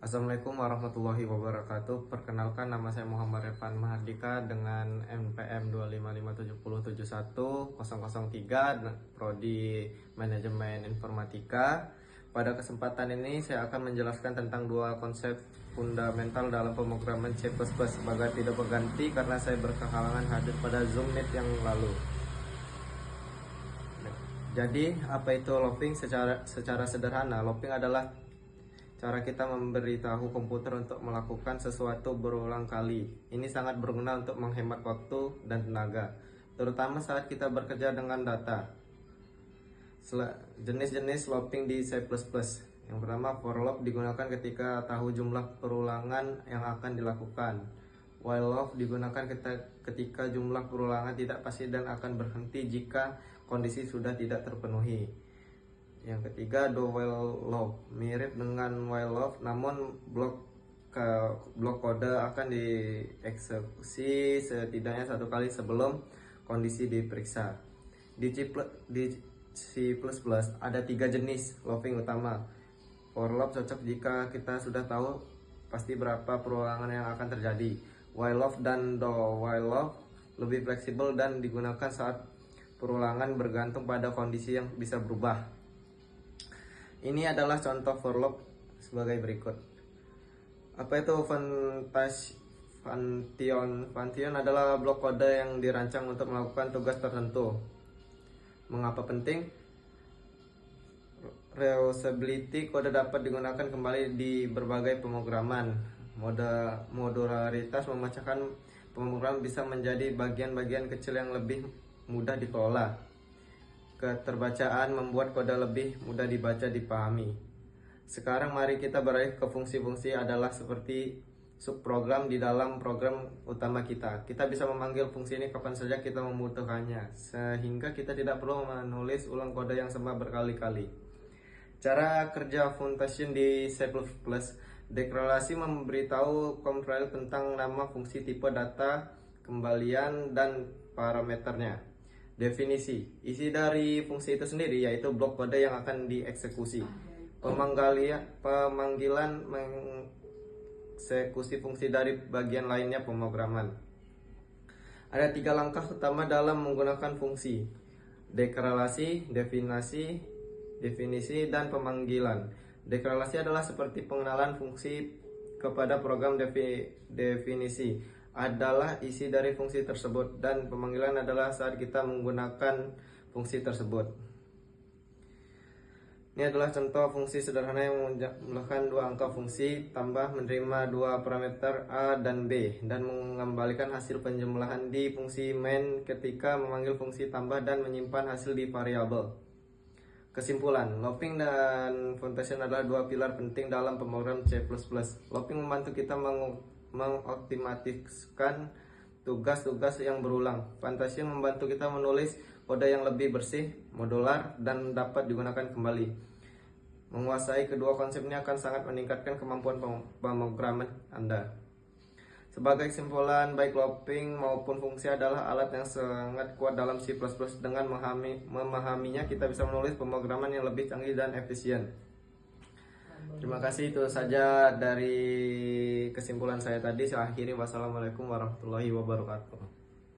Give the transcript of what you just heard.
Assalamualaikum warahmatullahi wabarakatuh. Perkenalkan, nama saya Muhammad Revan Mahardika dengan NPM 2557071-003, Prodi Manajemen Informatika. Pada kesempatan ini saya akan menjelaskan tentang dua konsep fundamental dalam pemrograman C++ sebagai tidak berganti karena saya berkehalangan hadir pada Zoom Meet yang lalu. Jadi, apa itu looping? Secara sederhana, looping adalah cara kita memberitahu komputer untuk melakukan sesuatu berulang kali. Ini sangat berguna untuk menghemat waktu dan tenaga, terutama saat kita bekerja dengan data. Jenis-jenis looping di C++. Yang pertama, for loop digunakan ketika tahu jumlah perulangan yang akan dilakukan. While loop digunakan ketika jumlah perulangan tidak pasti dan akan berhenti jika kondisi sudah tidak terpenuhi. Yang ketiga, do while loop, mirip dengan while loop, namun blok kode akan dieksekusi setidaknya satu kali sebelum kondisi diperiksa. Di C++ ada tiga jenis looping utama. For loop cocok jika kita sudah tahu pasti berapa perulangan yang akan terjadi. While loop dan do while loop lebih fleksibel dan digunakan saat perulangan bergantung pada kondisi yang bisa berubah. Ini adalah contoh for loop sebagai berikut. Apa itu function? Function adalah blok kode yang dirancang untuk melakukan tugas tertentu. Mengapa penting? Reusability, kode dapat digunakan kembali di berbagai pemrograman. Modularitas, memecahkan pemrograman bisa menjadi bagian-bagian kecil yang lebih mudah dikelola. Keterbacaan, membuat kode lebih mudah dibaca dipahami. Sekarang mari kita beralih ke fungsi-fungsi adalah seperti subprogram di dalam program utama kita. Kita bisa memanggil fungsi ini kapan saja kita membutuhkannya, sehingga kita tidak perlu menulis ulang kode yang sama berkali-kali. Cara kerja function di C++. Deklarasi memberitahu compiler tentang nama fungsi, tipe data, kembalian, dan parameternya. Definisi, isi dari fungsi itu sendiri yaitu blok kode yang akan dieksekusi. Pemanggilan mengeksekusi fungsi dari bagian lainnya pemrograman. Ada tiga langkah utama dalam menggunakan fungsi: deklarasi, definisi, dan pemanggilan. Deklarasi adalah seperti pengenalan fungsi kepada program. Definisi adalah isi dari fungsi tersebut, dan pemanggilan adalah saat kita menggunakan fungsi tersebut. Ini adalah contoh fungsi sederhana yang menjumlahkan dua angka fungsi, tambah menerima dua parameter A dan B, dan mengembalikan hasil penjumlahan di fungsi main ketika memanggil fungsi tambah dan menyimpan hasil di variabel. Kesimpulan, looping dan function adalah dua pilar penting dalam pemrograman C++. Looping membantu kita mengoptimalisasikan tugas-tugas yang berulang. Function membantu kita menulis kode yang lebih bersih, modular, dan dapat digunakan kembali. Menguasai kedua konsep ini akan sangat meningkatkan kemampuan pemrograman Anda. Sebagai kesimpulan, baik looping maupun fungsi adalah alat yang sangat kuat dalam C++. Dengan memahaminya, kita bisa menulis pemrograman yang lebih canggih dan efisien. Terima kasih, itu saja dari kesimpulan saya tadi. Saya akhiri. Wassalamualaikum warahmatullahi wabarakatuh.